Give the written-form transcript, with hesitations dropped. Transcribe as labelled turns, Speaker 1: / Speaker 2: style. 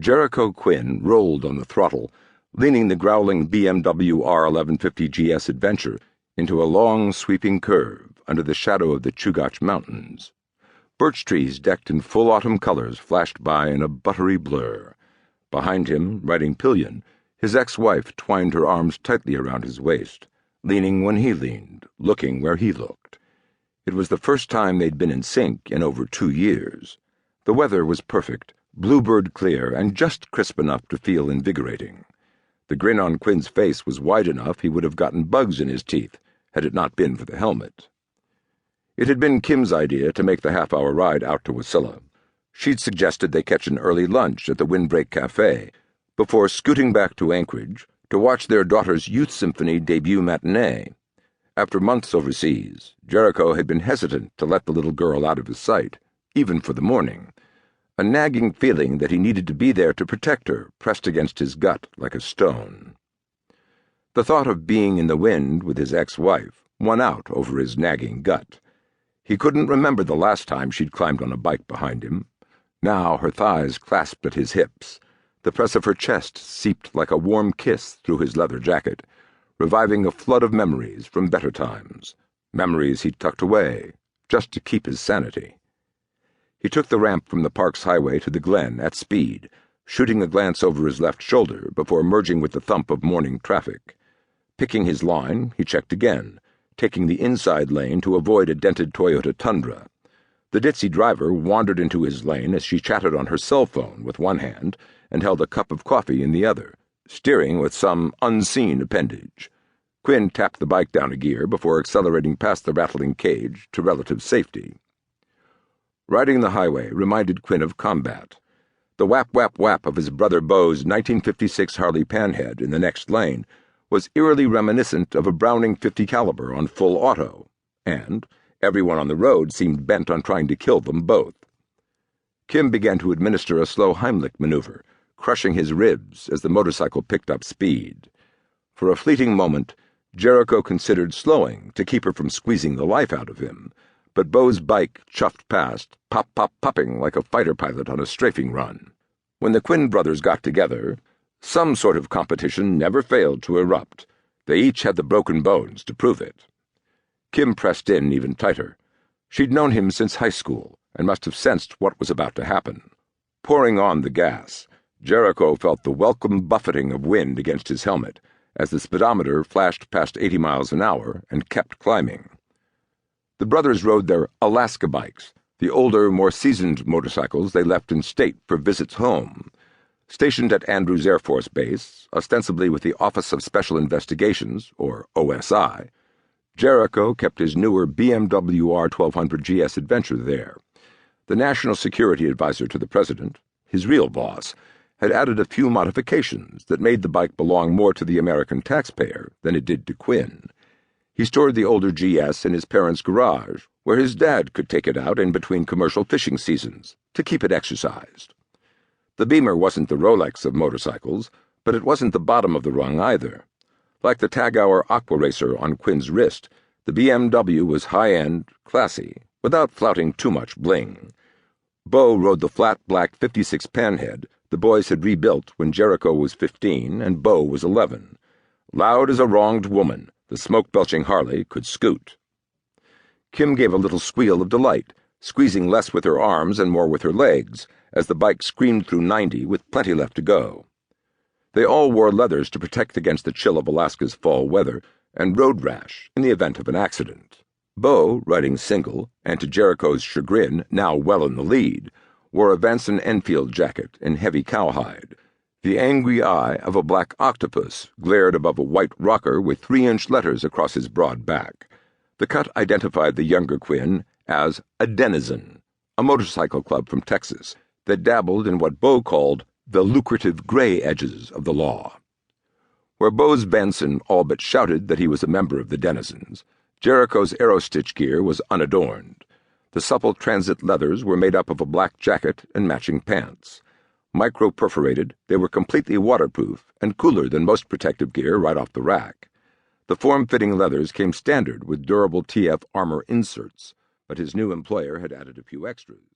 Speaker 1: Jericho Quinn rolled on the throttle, leaning the growling BMW R1150 GS Adventure into a long, sweeping curve under the shadow of the Chugach Mountains. Birch trees decked in full autumn colors flashed by in a buttery blur. Behind him, riding pillion, his ex-wife twined her arms tightly around his waist, leaning when he leaned, looking where he looked. It was the first time they'd been in sync in over 2 years. The weather was perfect, bluebird clear, and just crisp enough to feel invigorating. The grin on Quinn's face was wide enough he would have gotten bugs in his teeth, had it not been for the helmet. It had been Kim's idea to make the half-hour ride out to Wasilla. She'd suggested they catch an early lunch at the Windbreak Cafe, before scooting back to Anchorage to watch their daughter's Youth Symphony debut matinee. After months overseas, Jericho had been hesitant to let the little girl out of his sight, even for the morning. A nagging feeling that he needed to be there to protect her pressed against his gut like a stone. The thought of being in the wind with his ex-wife won out over his nagging gut. He couldn't remember the last time she'd climbed on a bike behind him. Now her thighs clasped at his hips. The press of her chest seeped like a warm kiss through his leather jacket, reviving a flood of memories from better times, memories he'd tucked away, just to keep his sanity. He took the ramp from the park's highway to the Glen at speed, shooting a glance over his left shoulder before merging with the thump of morning traffic. Picking his line, he checked again, taking the inside lane to avoid a dented Toyota Tundra. The ditzy driver wandered into his lane as she chatted on her cell phone with one hand and held a cup of coffee in the other, steering with some unseen appendage. Quinn tapped the bike down a gear before accelerating past the rattling cage to relative safety. Riding the highway reminded Quinn of combat. The whap-whap-whap of his brother Beau's 1956 Harley Panhead in the next lane was eerily reminiscent of a Browning .50 caliber on full auto, and everyone on the road seemed bent on trying to kill them both. Kim began to administer a slow Heimlich maneuver, crushing his ribs as the motorcycle picked up speed. For a fleeting moment, Jericho considered slowing to keep her from squeezing the life out of him, but Beau's bike chuffed past, pop-pop-popping like a fighter pilot on a strafing run. When the Quinn brothers got together, some sort of competition never failed to erupt. They each had the broken bones to prove it. Kim pressed in even tighter. She'd known him since high school and must have sensed what was about to happen. Pouring on the gas, Jericho felt the welcome buffeting of wind against his helmet as the speedometer flashed past 80 miles an hour and kept climbing. The brothers rode their Alaska bikes, the older, more seasoned motorcycles they left in state for visits home. Stationed at Andrews Air Force Base, ostensibly with the Office of Special Investigations, or OSI, Jericho kept his newer BMW R1200 GS Adventure there. The National Security Advisor to the President, his real boss, had added a few modifications that made the bike belong more to the American taxpayer than it did to Quinn. He stored the older GS in his parents' garage, where his dad could take it out in between commercial fishing seasons, to keep it exercised. The Beamer wasn't the Rolex of motorcycles, but it wasn't the bottom of the rung either. Like the Tag Heuer Aqua Racer on Quinn's wrist, the BMW was high-end, classy, without flouting too much bling. Beau rode the flat black 56 Panhead the boys had rebuilt when Jericho was 15 and Beau was 11. Loud as a wronged woman, the smoke-belching Harley could scoot. Kim gave a little squeal of delight, squeezing less with her arms and more with her legs, as the bike screamed through 90 with plenty left to go. They all wore leathers to protect against the chill of Alaska's fall weather and road rash in the event of an accident. Beau, riding single, and to Jericho's chagrin, now well in the lead, wore a Vanson Enfield jacket in heavy cowhide. The angry eye of a black octopus glared above a white rocker with 3-inch letters across his broad back. The cut identified the younger Quinn as a denizen, a motorcycle club from Texas that dabbled in what Beau called the lucrative gray edges of the law. Where Beau's Benson all but shouted that he was a member of the denizens, Jericho's Aerostitch gear was unadorned. The supple transit leathers were made up of a black jacket and matching pants. Micro-perforated, they were completely waterproof and cooler than most protective gear right off the rack. The form-fitting leathers came standard with durable TF armor inserts, but his new employer had added a few extras.